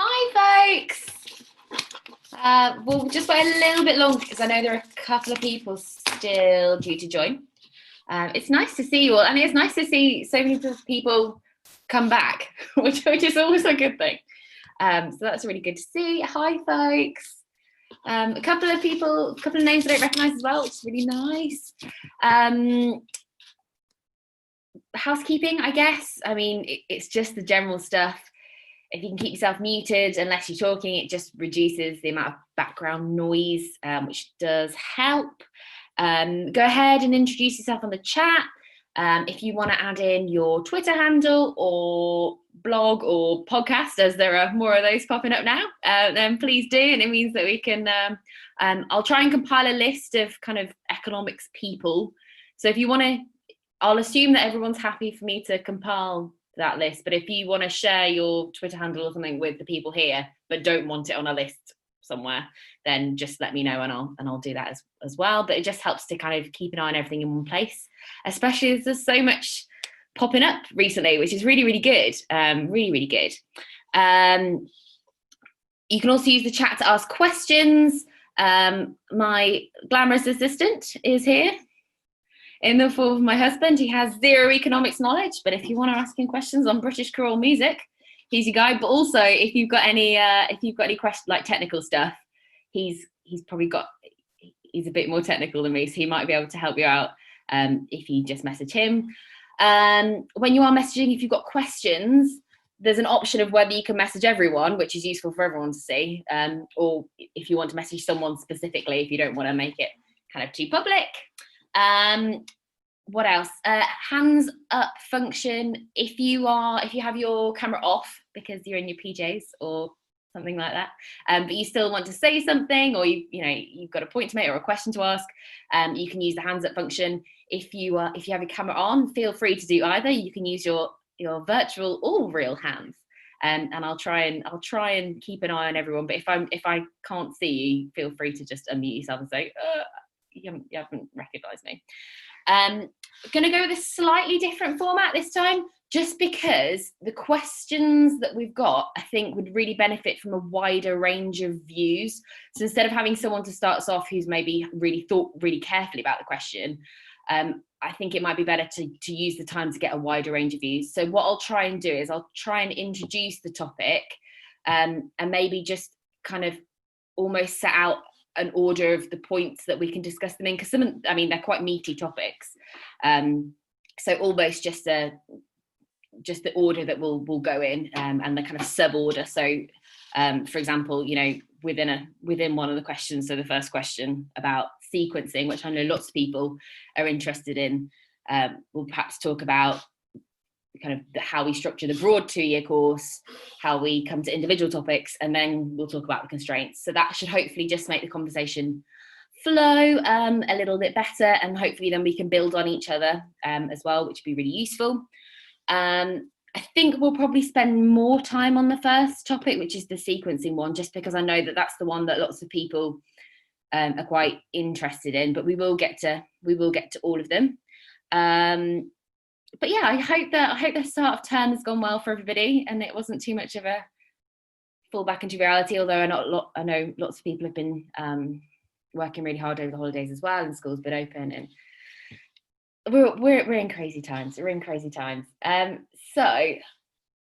Hi, folks. We'll just wait a little bit longer because I know there are a couple of people still due to join. It's nice to see you all, and it's nice to see so many people come back, which is always a good thing. So that's really good to see. Hi, folks. A couple of names I don't recognise as well, which is really nice. Housekeeping, I guess. I mean, it's just the general stuff. If you can keep yourself muted unless you're talking, it just reduces the amount of background noise, which does help. Go ahead and introduce yourself on the chat. If you want to add in your Twitter handle or blog or podcast, as there are more of those popping up now, then please do. And it means that we can, I'll try and compile a list of kind of economics people. So if you want to, I'll assume that everyone's happy for me to compile that list, but if you want to share your Twitter handle or something with the people here but don't want it on a list somewhere, then just let me know and I'll do that as well. But it just helps to kind of keep an eye on everything in one place, especially as there's so much popping up recently, which is really good. Really good. You can also use the chat to ask questions. My glamorous assistant is here in the form of my husband. He has zero economics knowledge, but if you want to ask him questions on British choral music, he's your guy. But also, if you've got any questions like technical stuff, he's a bit more technical than me, so he might be able to help you out if you just message him. When you are messaging, if you've got questions, there's an option of whether you can message everyone, which is useful for everyone to see, or if you want to message someone specifically, if you don't want to make it kind of too public. What else? Hands up function. If you have your camera off because you're in your PJs or something like that, but you still want to say something, or you've got a point to make or a question to ask, you can use the hands up function. If you have your camera on, feel free to do either. You can use your virtual or real hands, and I'll try and keep an eye on everyone. But if I can't see you, feel free to just unmute yourself and say, you haven't recognised me. Going to go with a slightly different format this time, just because the questions that we've got, I think, would really benefit from a wider range of views. So instead of having someone to start us off who's maybe really thought really carefully about the question, I think it might be better to use the time to get a wider range of views. So what I'll try and do is I'll try and introduce the topic, and maybe just kind of almost set out an order of the points that we can discuss them in, because they're quite meaty topics, so almost just the order that we'll go in, and the kind of sub order. So for example, within one of the questions, so the first question about sequencing, which I know lots of people are interested in, we'll perhaps talk about kind of how we structure the broad 2-year course, how we come to individual topics, and then we'll talk about the constraints. So that should hopefully just make the conversation flow a little bit better, and hopefully then we can build on each other as well, which would be really useful. I think we'll probably spend more time on the first topic, which is the sequencing one, just because I know that that's the one that lots of people are quite interested in, but we will get to all of them. But yeah, I hope the start of term has gone well for everybody, and it wasn't too much of a fall back into reality. Although I know lots of people have been working really hard over the holidays as well, and school's been open, and we're in crazy times. So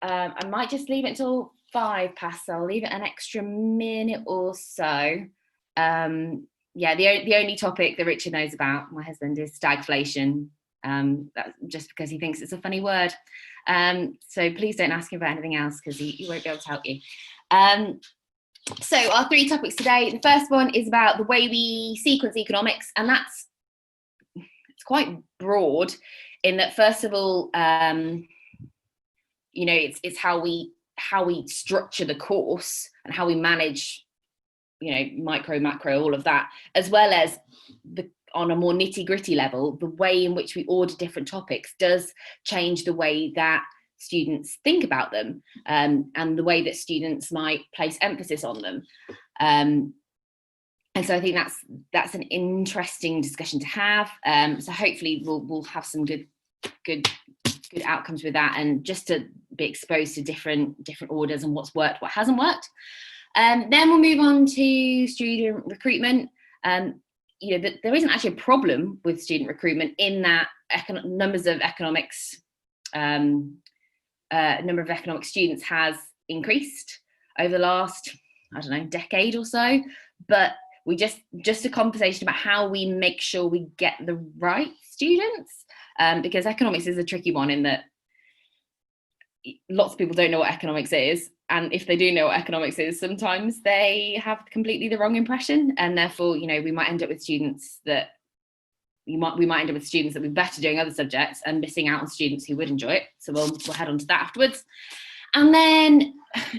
I might just leave it until 5 past. So I'll leave it an extra minute or so. The only topic that Richard knows about, my husband, is stagflation. That's just because he thinks it's a funny word. So please don't ask him about anything else, because he won't be able to help you. So our 3 topics today. The first one is about the way we sequence economics, and it's quite broad in that, first of all, it's how we structure the course and how we manage, micro, macro, all of that, as well as on a more nitty-gritty level, the way in which we order different topics does change the way that students think about them, and the way that students might place emphasis on them. And so I think that's an interesting discussion to have. So hopefully we'll have some good outcomes with that, and just to be exposed to different orders and what's worked, what hasn't worked. Then we'll move on to student recruitment. There isn't actually a problem with student recruitment in that number of economics students has increased over the last, I don't know, decade or so. But we just a conversation about how we make sure we get the right students, because economics is a tricky one in that lots of people don't know what economics is, and if they do know what economics is, sometimes they have completely the wrong impression, and therefore, we might end up with students that we're better doing other subjects and missing out on students who would enjoy it. So we'll head on to that afterwards. And then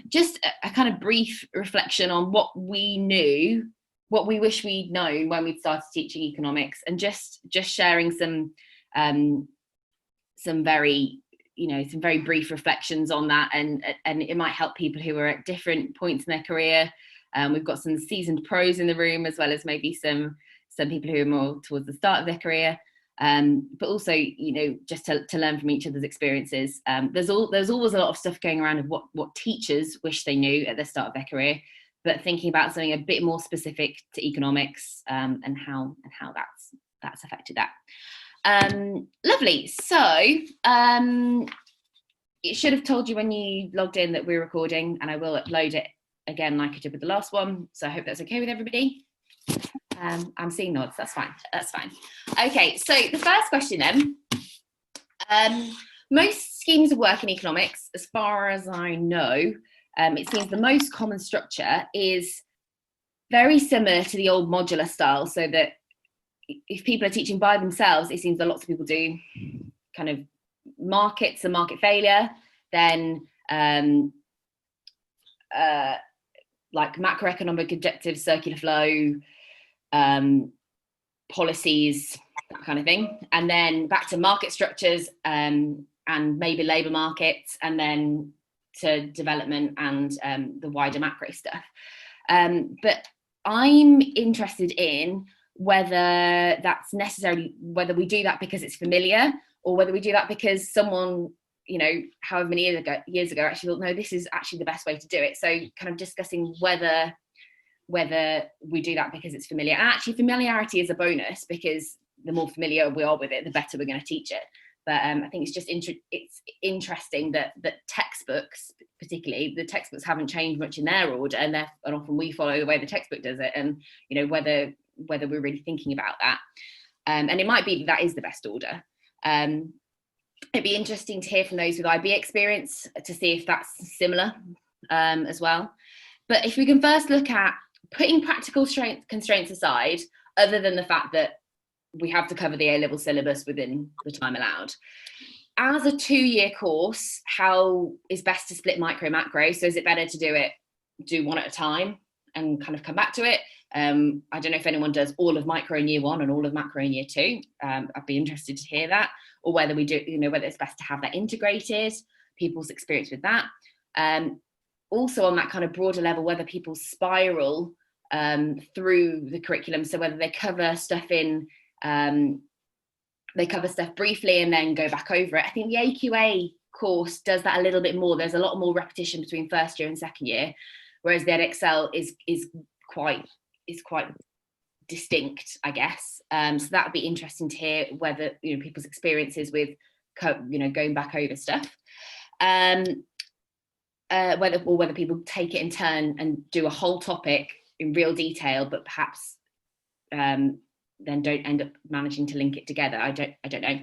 just a kind of brief reflection on what we wish we'd known when we'd started teaching economics, and just sharing some very brief reflections on that, and it might help people who are at different points in their career. We've got some seasoned pros in the room, as well as maybe some people who are more towards the start of their career, but also just to learn from each other's experiences. There's always a lot of stuff going around of what teachers wish they knew at the start of their career, but thinking about something a bit more specific to economics, and how that's affected that. Lovely. So it should have told you when you logged in that we're recording, and I will upload it again like I did with the last one. So I hope that's okay with everybody. I'm seeing nods. That's fine. Okay, so the first question then. Most schemes of work in economics, as far as I know, it seems the most common structure is very similar to the old modular style, so that if people are teaching by themselves, it seems that lots of people do kind of markets and market failure, then like macroeconomic objectives, circular flow, policies, that kind of thing, and then back to market structures, and maybe labour markets, and then to development and the wider macro stuff. But I'm interested in whether that's necessarily, whether we do that because it's familiar, or whether we do that because someone, however many years ago actually thought, no, this is actually the best way to do it. So kind of discussing whether we do that because it's familiar. And actually familiarity is a bonus, because the more familiar we are with it, the better we're going to teach it. But I think it's just it's interesting that textbooks, particularly the textbooks, haven't changed much in their order, and often we follow the way the textbook does it, and whether we're really thinking about that, and it might be that is the best order. It'd be interesting to hear from those with IB experience to see if that's similar as well. But if we can first look at putting practical constraints aside, other than the fact that we have to cover the A-level syllabus within the time allowed. As a 2-year course, how is best to split micro and macro? So is it better to do one at a time and kind of come back to it? I don't know if anyone does all of micro in year 1 and all of macro in year 2. I'd be interested to hear that, or whether we do, whether it's best to have that integrated, people's experience with that. Also on that kind of broader level, whether people spiral through the curriculum, so whether they cover stuff briefly and then go back over it. I think the AQA course does that a little bit more. There's a lot more repetition between first year and second year, whereas the EdXL is quite distinct, I guess. So that would be interesting to hear whether people's experiences with going back over stuff. Whether people take it in turn and do a whole topic in real detail, but perhaps then don't end up managing to link it together. I don't know.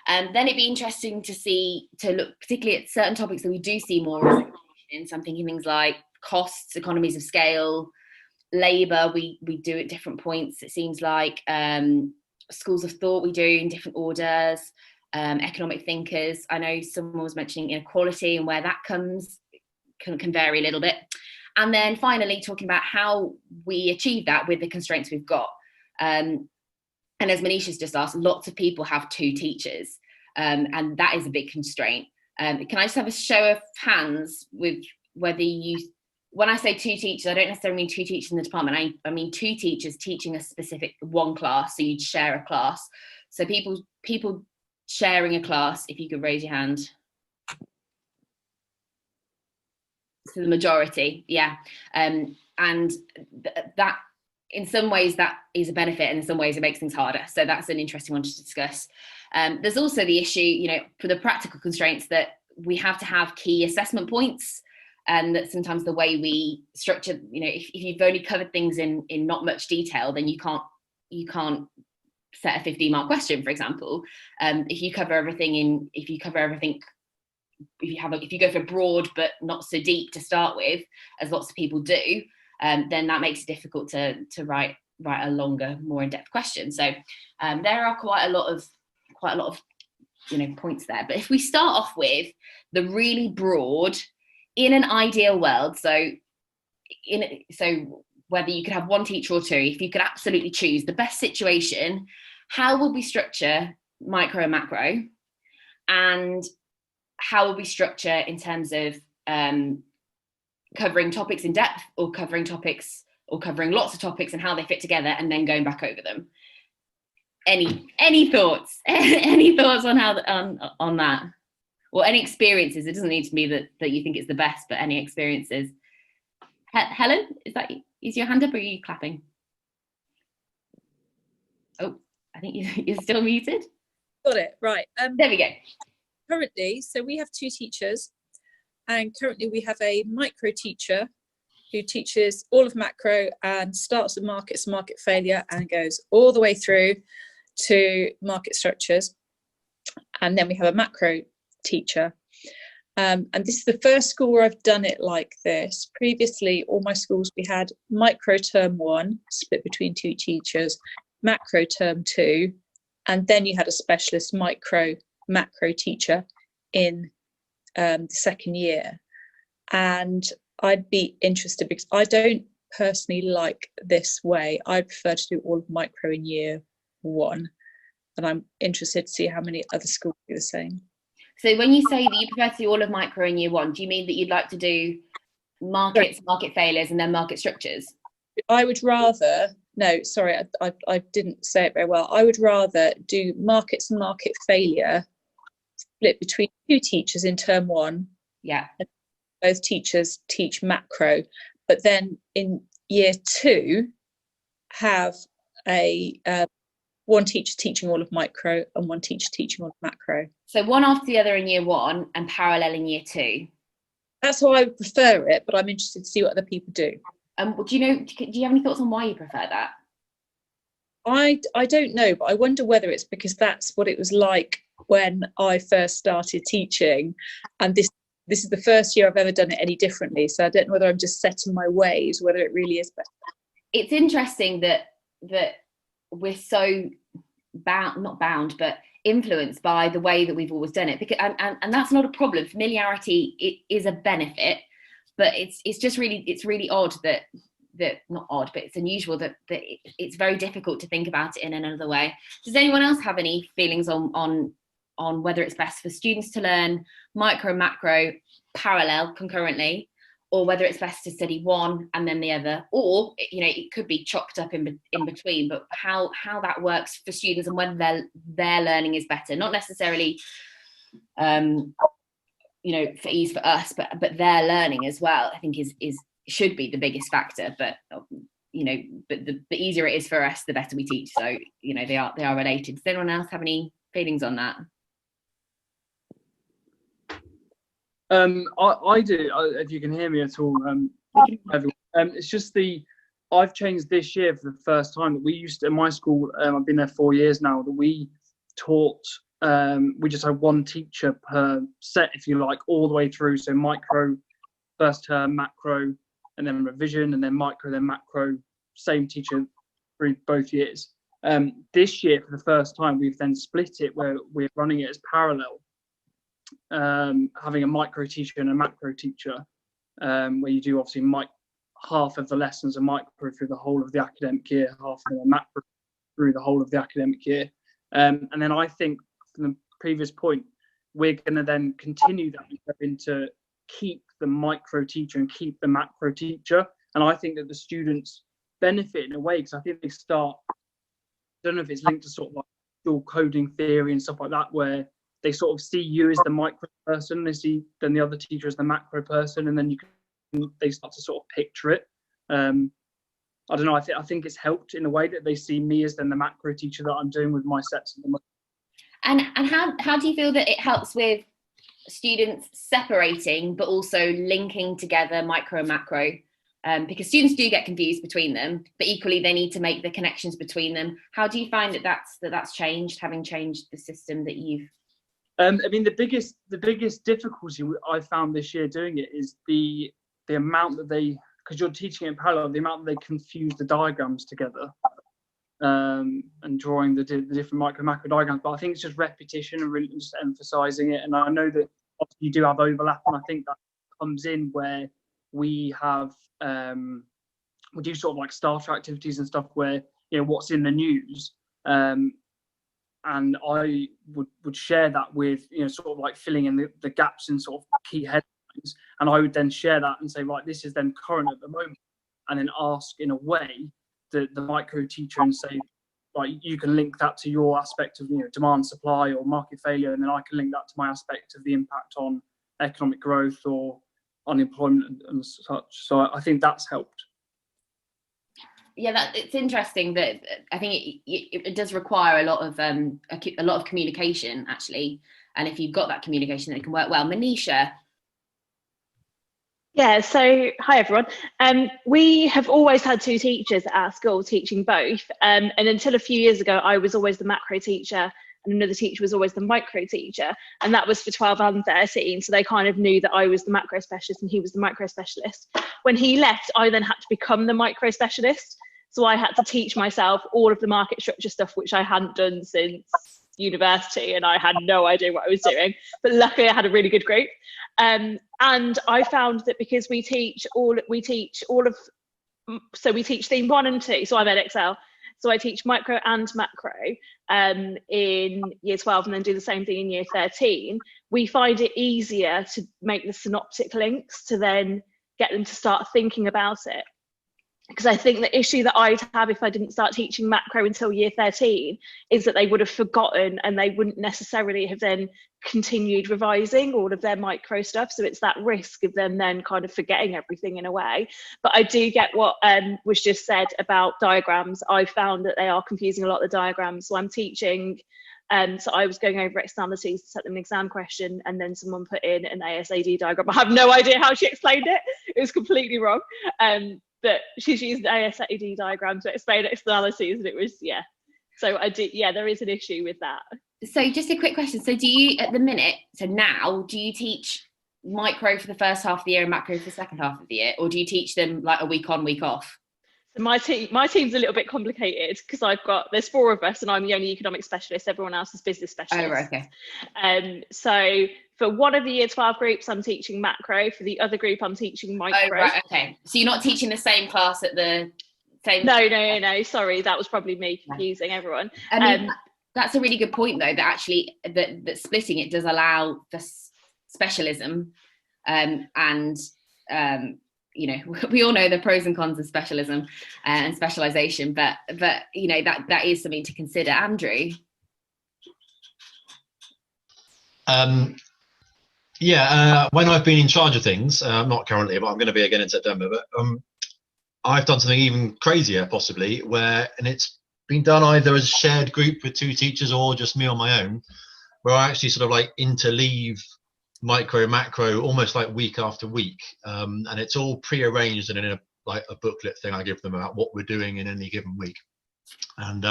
Then it'd be interesting to look particularly at certain topics that we do see more in. So I'm thinking things like costs, economies of scale, labour. We do at different points. It seems like schools of thought we do in different orders. Economic thinkers. I know someone was mentioning inequality and where that comes can vary a little bit. And then finally talking about how we achieve that with the constraints we've got. And as Manisha's just asked, lots of people have 2 teachers, and that is a big constraint. Can I just have a show of hands with whether when I say 2 teachers, I don't necessarily mean 2 teachers in the department. I mean 2 teachers teaching a specific one class, so you'd share a class. So people sharing a class, if you could raise your hand. So the majority, yeah. And that, in some ways, that is a benefit, and in some ways it makes things harder. So that's an interesting one to discuss. There's also the issue, for the practical constraints, that we have to have key assessment points, and that sometimes the way we structure, if you've only covered things in not much detail, then you can't set a 15-mark question, for example. If you go for broad but not so deep to start with, as lots of people do, then that makes it difficult to write a longer, more in-depth question. So there are quite a lot of points there. But if we start off with the really broad, in an ideal world, so whether you could have one teacher or two, if you could absolutely choose the best situation, how would we structure micro and macro, and how would we structure in terms of covering topics in depth, or covering lots of topics and how they fit together, and then going back over them? Any thoughts? Any thoughts on how on that, or any experiences? It doesn't need to be that you think it's the best, but any experiences. Helen, is your hand up, or are you clapping? Oh, I think you're still muted. Got it, right. There we go. Currently, so we have 2 teachers, and currently we have a micro teacher who teaches all of macro and starts at markets and market failure and goes all the way through to market structures. And then we have a macro teacher. And this is the first school where I've done it like this. Previously, all my schools, we had micro term 1 split between 2 teachers, macro term 2, and then you had a specialist macro teacher in the second year. And I'd be interested, because I don't personally like this way. I prefer to do all of micro in year 1, and I'm interested to see how many other schools do the same. So when you say that you prefer to do all of micro in year 1, do you mean that you'd like to do markets, market failures, and then market structures? I would rather, no, sorry, I didn't say it very well. I would rather do markets and market failure split between 2 teachers in term 1. Yeah. Both teachers teach macro, but then in year 2 have a one teacher teaching all of micro and one teacher teaching all of macro. So one after the other in year 1 and parallel in year 2. That's how I would prefer it, but I'm interested to see what other people do. Do you have any thoughts on why you prefer that? I don't know, but I wonder whether it's because that's what it was like when I first started teaching, and this is the first year I've ever done it any differently. So I don't know whether I'm just set in my ways, whether it really is better. It's interesting that we're so influenced by the way that we've always done it, because and that's not a problem. Familiarity, it is a benefit, but it's just really odd that not odd, but it's unusual that it's very difficult to think about it in another way. Does anyone else have any feelings on whether it's best for students to learn micro and macro parallel concurrently, or whether it's best to study one and then the other, or it could be chopped up in between, but how that works for students and whether their learning is better, not necessarily for ease for us, but their learning as well, I think should be the biggest factor. But but the easier it is for us, the better we teach. So they are related. Does anyone else have any feelings on that? I do, if you can hear me at all. It's just I've changed this year for the first time. That we used to, in my school, I've been there 4 years now, that we taught, we just had one teacher per set, if you like, all the way through. So micro, first term, macro, and then revision, and then micro, then macro, same teacher through both years. This year, for the first time, we've then split it, where we're running it as parallel. Having a micro teacher and a macro teacher, where you do obviously half of the lessons are micro through the whole of the academic year, half of them are macro through the whole of the academic year. And then I think, from the previous point, we're going to then continue that into keep the micro teacher and keep the macro teacher. And I think that the students benefit in a way, because I think they start, I don't know if it's linked to sort of like actual coding theory and stuff like that, where they sort of see you as the micro person, they see then the other teacher as the macro person, and then they start to sort of picture it. I don't know. I think it's helped in a way that they see me as then the macro teacher that I'm doing with my sets at the moment. And how do you feel that it helps with students separating but also linking together micro and macro? Because students do get confused between them, but equally they need to make the connections between them. How do you find that's changed, having changed the system that you've? I mean, the biggest difficulty I found this year doing it is the amount that because you're teaching in parallel, the amount that they confuse the diagrams together, and drawing the different micro macro diagrams. But I think it's just repetition and really just emphasizing it. And I know that obviously you do have overlap, and I think that comes in where we have we do sort of like starter activities and stuff where, you know, what's in the news, and I would share that with, you know, sort of like filling in the gaps in sort of key headlines, and I would then share that and say, right, this is then current at the moment, and then ask in a way the micro teacher and say, like, you can link that to your aspect of, you know, demand, supply or market failure, and then I can link that to my aspect of the impact on economic growth or unemployment and such. So I think that's helped. Yeah, it's interesting that I think it does require a lot of communication, actually, and if you've got that communication, then it can work well. Manisha. Yeah, so hi everyone. We have always had two teachers at our school teaching both, and until a few years ago I was always the macro teacher and another teacher was always the micro teacher, and that was for 12 and 13, so they kind of knew that I was the macro specialist and he was the micro specialist. When he left, I then had to become the micro specialist, so I had to teach myself all of the market structure stuff which I hadn't done since university, and I had no idea what I was doing, but luckily I had a really good group. And I found that because we teach theme 1 and 2, so I'm at Excel, so I teach micro and macro in year 12 and then do the same thing in year 13. We find it easier to make the synoptic links to then get them to start thinking about it. Because I think the issue that I'd have if I didn't start teaching macro until year 13 is that they would have forgotten and they wouldn't necessarily have then continued revising all of their micro stuff. So it's that risk of them then kind of forgetting everything in a way. But I do get what was just said about diagrams. I found that they are confusing a lot of the diagrams. So I'm teaching, so I was going over externalities to set them an exam question, and then someone put in an ASAD diagram. I have no idea how she explained it. It was completely wrong. But she's used an ASAD diagram to explain externalities, and it was, yeah. So there is an issue with that. So just a quick question. So do you, at the minute, so now, do you teach micro for the first half of the year and macro for the second half of the year? Or do you teach them like a week on, week off? So my team's a little bit complicated because there's 4 of us and I'm the only economic specialist. Everyone else is business specialists. Oh, right, okay. So for one of the year 12 groups, I'm teaching macro. For the other group, I'm teaching micro. Oh, right, okay. So you're not teaching the same class at the same... No. Sorry, that was probably me confusing everyone. I mean, that's a really good point, though, that actually that splitting it does allow for specialism, and you know, we all know the pros and cons of specialism and specialization, but you know, that is something to consider. Andrew. When I've been in charge of things, not currently, but I'm going to be again in September, but I've done something even crazier possibly, and it's been done either as a shared group with 2 teachers or just me on my own, where I actually sort of like interleave micro macro almost like week after week, and it's all pre-arranged and in a booklet thing I give them about what we're doing in any given week. And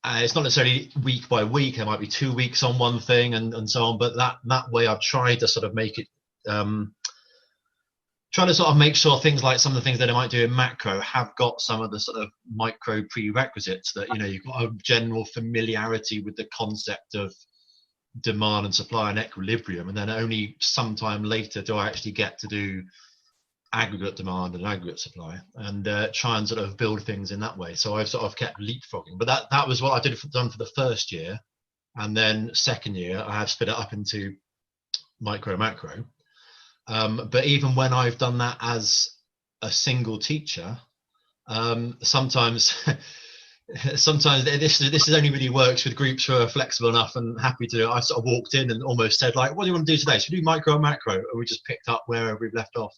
it's not necessarily week by week, there might be 2 weeks on one thing and so on, but that way I've tried to sort of make it trying to sort of make sure things like some of the things that I might do in macro have got some of the sort of micro prerequisites, that, you know, you've got a general familiarity with the concept of demand and supply and equilibrium, and then only sometime later do I actually get to do aggregate demand and aggregate supply, and try and sort of build things in that way. So I've sort of kept leapfrogging, but that was what I done for the first year, and then second year I have split it up into micro macro. But even when I've done that as a single teacher, sometimes sometimes this only really works with groups who are flexible enough and happy to do it. I sort of walked in and almost said, like, what do you want to do today? Should we do micro and macro? And we just picked up wherever we've left off,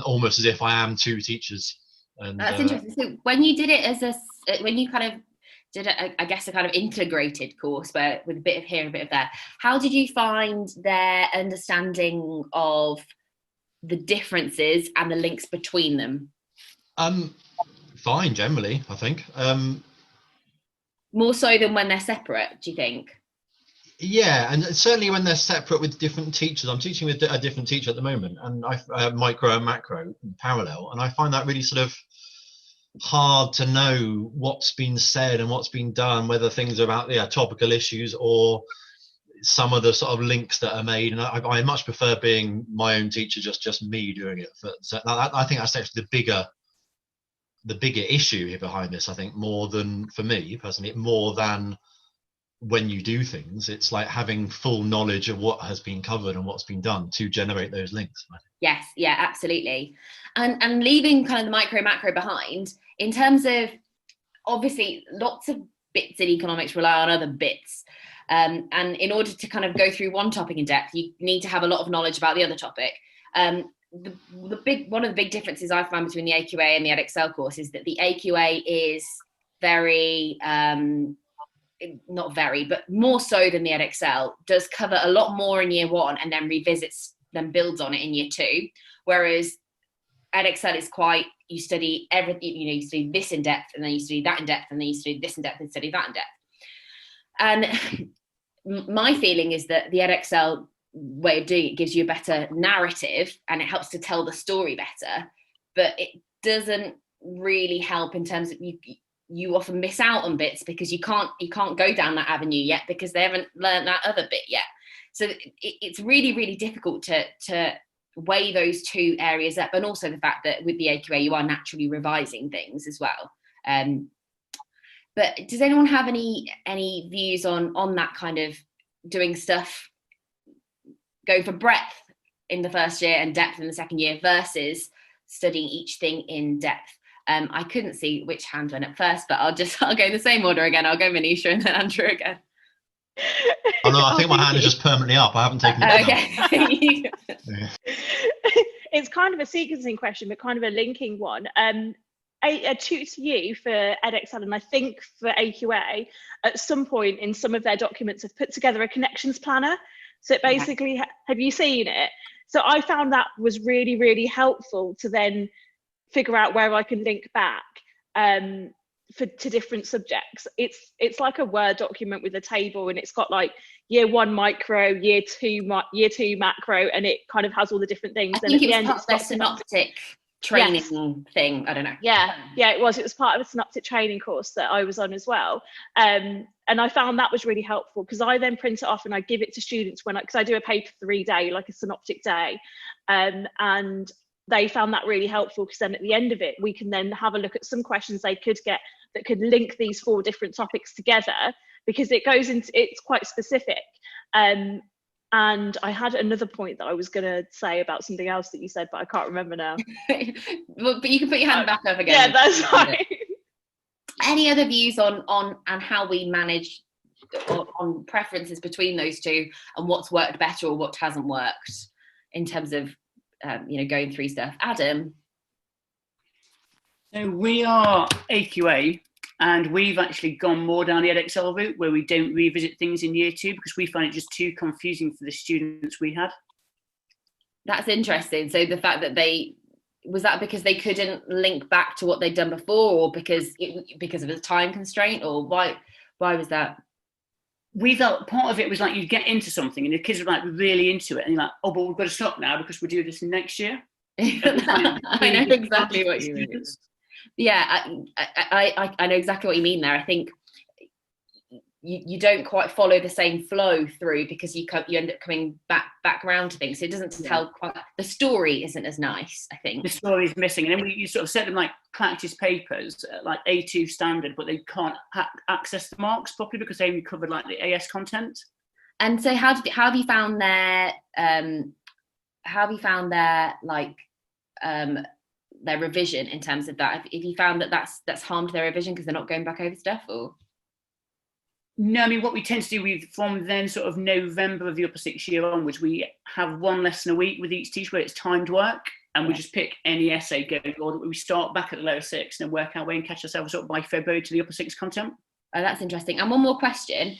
almost as if I am two teachers. And that's interesting. So when you did it when you kind of did it, I guess a kind of integrated course where with a bit of here and a bit of there, how did you find their understanding of the differences and the links between them? Fine, generally, I think. More so than when they're separate, do you think? Yeah, and certainly when they're separate with different teachers. I'm teaching with a different teacher at the moment, and I micro and macro in parallel, and I find that really sort of hard to know what's been said and what's been done, whether things are about topical issues or some of the sort of links that are made. And I much prefer being my own teacher, just me doing it. So I think that's actually the bigger issue here behind this. I think more than, for me personally, more than when you do things, it's like having full knowledge of what has been covered and what's been done to generate those links. Yes, yeah, absolutely. And leaving kind of the micro macro behind, in terms of, obviously lots of bits in economics rely on other bits, and in order to kind of go through one topic in depth, you need to have a lot of knowledge about the other topic. One of the big differences I found between the AQA and the Edexcel course is that the AQA is very not very, but more so than the Edexcel, does cover a lot more in year one and then builds on it in year two. Whereas Edexcel is quite, you study everything, you study this in depth, and then you study that in depth, and then you study this in depth and study that in depth. And my feeling is that the Edexcel way of doing it gives you a better narrative and it helps to tell the story better, but it doesn't really help in terms of you often miss out on bits because you can't go down that avenue yet because they haven't learned that other bit yet. So it's really, really difficult to weigh those two areas up, and also the fact that with the AQA you are naturally revising things as well. But does anyone have any views on that kind of doing stuff, going for breadth in the first year and depth in the second year versus studying each thing in depth? I couldn't see which hand went up first, but I'll go in the same order again. I'll go Manisha and then Andrew again. Oh no, I think my hand is just permanently up. I haven't taken it down. Okay. It's kind of a sequencing question, but kind of a linking one. A tutor to you for Edexcel, and I think for AQA, at some point in some of their documents have put together a connections planner. So it basically, have you seen it? So I found that was really, really helpful to then figure out where I can link back to different subjects. It's like a Word document with a table, and it's got like year one micro, year two macro, and it kind of has all the different things. I think it was part of their synoptic training thing. I don't know. Yeah, it was part of a synoptic training course that I was on as well. And I found that was really helpful because I then print it off and I give it to students because I do a paper 3-day, like a synoptic day. And they found that really helpful because then at the end of it, we can then have a look at some questions they could get that could link these 4 different topics together, because it's quite specific. And I had another point that I was going to say about something else that you said, but I can't remember now. Well, but you can put your hand back up again. Yeah, that's right. Any other views on how we manage on preferences between those two and what's worked better or what hasn't worked in terms of going through stuff? Adam? So we are AQA, and we've actually gone more down the Edexcel route where we don't revisit things in year 2 because we find it just too confusing for the students we had. That's interesting. So the fact that was that because they couldn't link back to what they'd done before, or because of the time constraint, or why was that? We felt part of it was like you get into something and the kids are like really into it, and you're like, oh, but we've got to stop now because we're doing this next year. I know exactly what you mean. Yeah, I know exactly what you mean there. I think you don't quite follow the same flow through because you end up coming back around to things. So it doesn't tell quite, the story isn't as nice, I think. The story is missing. And then you sort of set them like practice papers, like A2 standard, but they can't access the marks properly because they only covered like the AS content. And so how have you found their like their revision in terms of that? If you found that that's harmed their revision because they're not going back over stuff, or? No, I mean, what we tend to do, from then sort of November of the upper sixth year onwards, we have one lesson a week with each teacher where it's timed work, and we just pick any essay going on. We start back at the lower sixth and work our way and catch ourselves up by February to the upper sixth content. Oh, that's interesting. And one more question: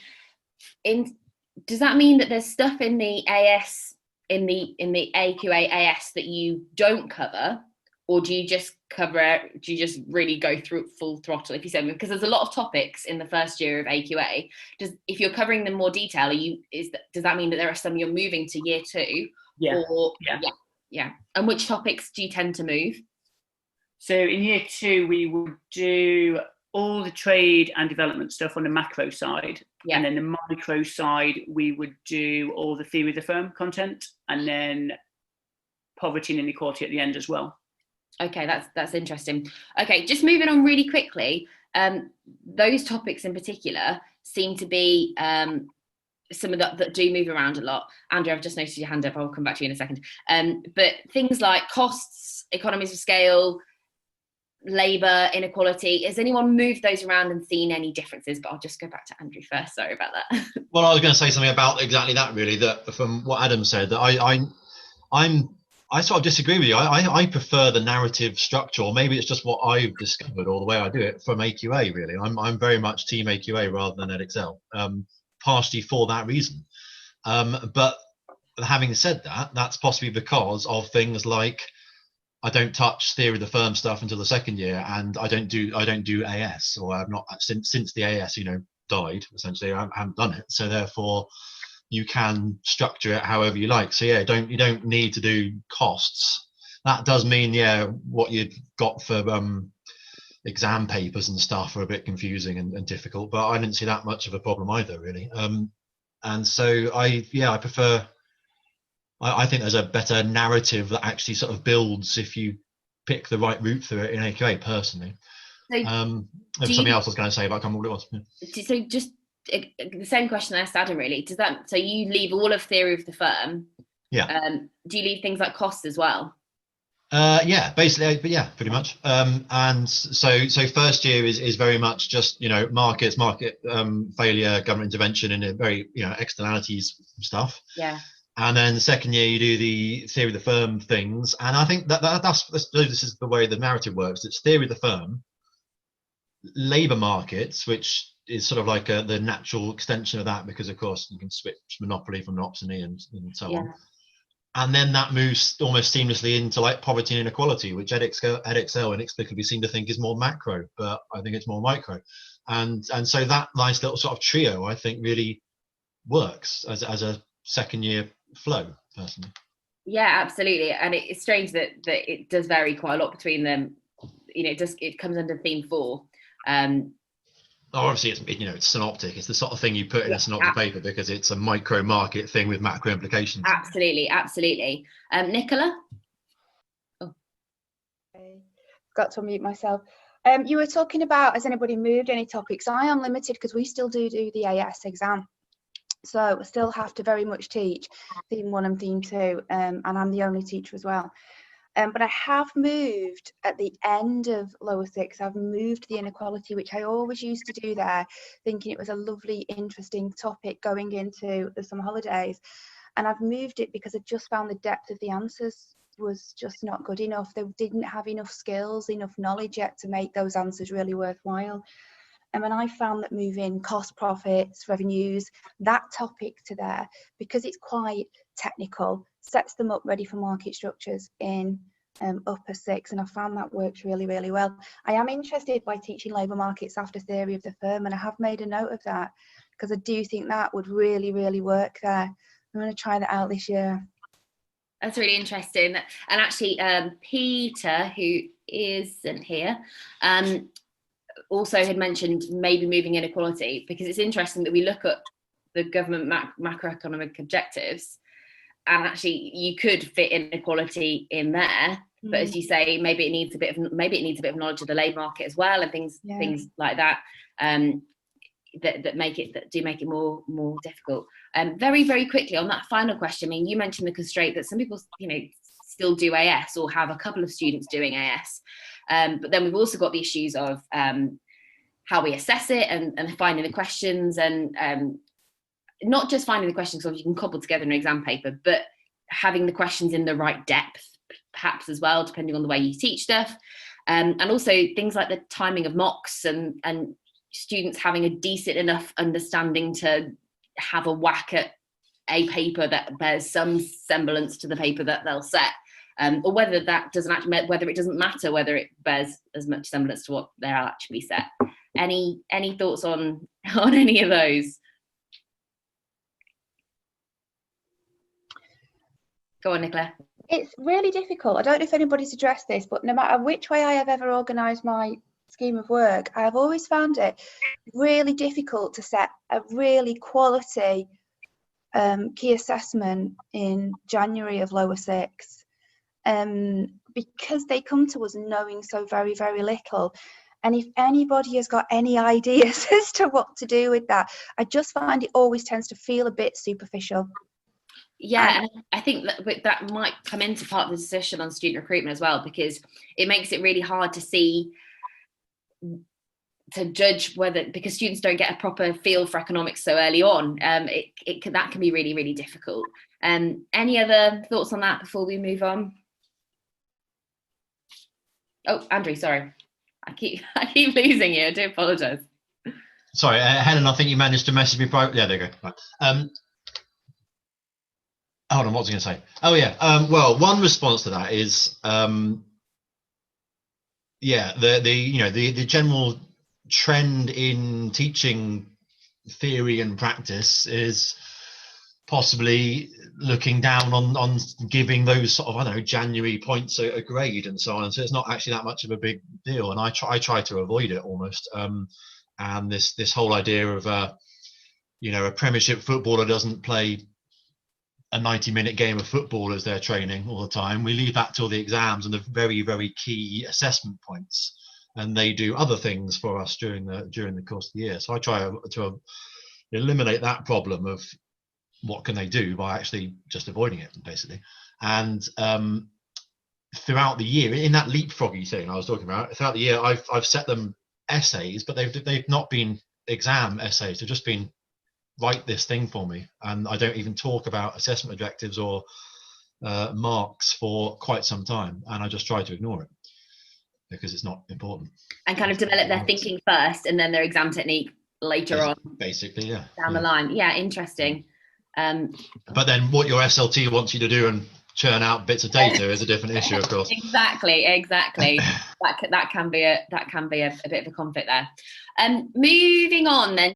does that mean that there's stuff in the AS, in the AQA AS that you don't cover, or do you just cover it? Do you just really go through full throttle? If you say, because there's a lot of topics in the first year of AQA, if you're covering them more detail, does that mean that there are some you're moving to year 2? Yeah. Yeah. And which topics do you tend to move? So in year 2, we would do all the trade and development stuff on the macro side. Yeah. And then the micro side, we would do all the theory of the firm content, and then poverty and inequality at the end as well. Okay, that's interesting. Okay, just moving on really quickly. Those topics in particular seem to be some of that do move around a lot. Andrew, I've just noticed your hand up. I'll come back to you in a second. But things like costs, economies of scale, labour, inequality, has anyone moved those around and seen any differences? But I'll just go back to Andrew first. Sorry about that. Well, I was going to say something about exactly that, really, that from what Adam said, that I sort of disagree with you. I prefer the narrative structure, or maybe it's just what I've discovered or the way I do it from AQA, really. I'm very much team AQA rather than Edexcel, partially for that reason. But having said that, that's possibly because of things like I don't touch theory of the firm stuff until the second year, and I don't do AS, or I've not since the AS, died, essentially. I haven't done it. So therefore, you can structure it however you like. So yeah, you don't need to do costs. That does mean, what you've got for exam papers and stuff are a bit confusing and difficult, but I didn't see that much of a problem either, really. And so I prefer, I think there's a better narrative that actually sort of builds if you pick the right route through it in AQA, personally. So something else I was going to say, but I can't remember what it was. So just the same question I asked Adam, really. So you leave all of theory of the firm? Yeah. Do you leave things like costs as well? Yeah, basically, but yeah, pretty much. And so first year is very much just market failure, government intervention, and a very externalities stuff. Yeah. And then the second year you do the theory of the firm things, and I think this is the way the narrative works. It's theory of the firm, labour markets, which is sort of like the natural extension of that, because of course you can switch monopoly from monopsony and so on. And then that moves almost seamlessly into like poverty and inequality, which Edexcel inexplicably seem to think is more macro, but I think it's more micro. And so that nice little sort of trio, I think, really works as a second year flow, personally. Yeah, absolutely. And it's strange that it does vary quite a lot between them. It comes under theme 4. Obviously, it's synoptic. It's the sort of thing you put in a synoptic paper because it's a micro market thing with macro implications. Absolutely. Nicola? Oh. Got to unmute myself. You were talking about, has anybody moved any topics? I am limited because we still do the AS exam. So I still have to very much teach theme 1 and theme 2, and I'm the only teacher as well. But I have moved at the end of lower 6, I've moved the inequality, which I always used to do there, thinking it was a lovely, interesting topic going into the summer holidays. And I've moved it because I just found the depth of the answers was just not good enough. They didn't have enough skills, enough knowledge yet to make those answers really worthwhile. And when I found that moving cost, profits, revenues, that topic to there, because it's quite technical, sets them up ready for market structures in upper 6, and I found that works really, really well. I am interested by teaching labour markets after theory of the firm, and I have made a note of that because I do think that would really, really work there. I'm going to try that out this year. That's really interesting. And actually, Peter, who isn't here, also had mentioned maybe moving inequality, because it's interesting that we look at the government macroeconomic objectives, and actually you could fit inequality in there, but as you say, maybe it needs a bit of knowledge of the labour market as well, and things like that, that do make it more difficult. Very, very quickly on that final question, I mean, you mentioned the constraint that some people still do AS or have a couple of students doing AS. But then we've also got the issues of how we assess it and finding the questions, and not just finding the questions, so you can cobble together an exam paper, but having the questions in the right depth, perhaps as well, depending on the way you teach stuff. And also things like the timing of mocks and students having a decent enough understanding to have a whack at a paper that bears some semblance to the paper that they'll set, or whether that doesn't actually, whether it doesn't matter whether it bears as much semblance to what they're actually set. Any thoughts on any of those? Go on, Nicola. It's really difficult. I don't know if anybody's addressed this, but no matter which way I have ever organised my scheme of work, I have always found it really difficult to set a really quality key assessment in January of lower six, because they come to us knowing so very, very little. And if anybody has got any ideas as to what to do with that, I just find it always tends to feel a bit superficial. Yeah, and I think that might come into part of the discussion on student recruitment as well, because it makes it really hard to judge whether, because students don't get a proper feel for economics so early on, that can be really, really difficult. Any other thoughts on that before we move on? Oh, Andrew, sorry, I keep losing you. I do apologise. Sorry, Helen, I think you managed to message me privately. Yeah, there you go. Right. Hold on, what was I going to say? Oh yeah. Well, one response to that is, the general trend in teaching theory and practice is possibly looking down on giving those sort of, I don't know, January points a grade and so on. So it's not actually that much of a big deal, and I try to avoid it almost. And this whole idea of a Premiership footballer doesn't play a 90-minute game of football as they're training all the time. We leave that till the exams and the very, very key assessment points, and they do other things for us during the course of the year. So I try to eliminate that problem of what can they do by actually just avoiding it, basically. And throughout the year, in that leapfroggy thing I was talking about, throughout the year I've set them essays, but they've not been exam essays. They've just been, write this thing for me, and I don't even talk about assessment objectives or marks for quite some time, and I just try to ignore it because it's not important. And kind of develop their thinking first and then their exam technique later on. Basically, yeah. Down the line. Yeah, interesting. But then what your SLT wants you to do and churn out bits of data is a different issue, of course. Exactly. that can be a bit of a conflict there. Moving on then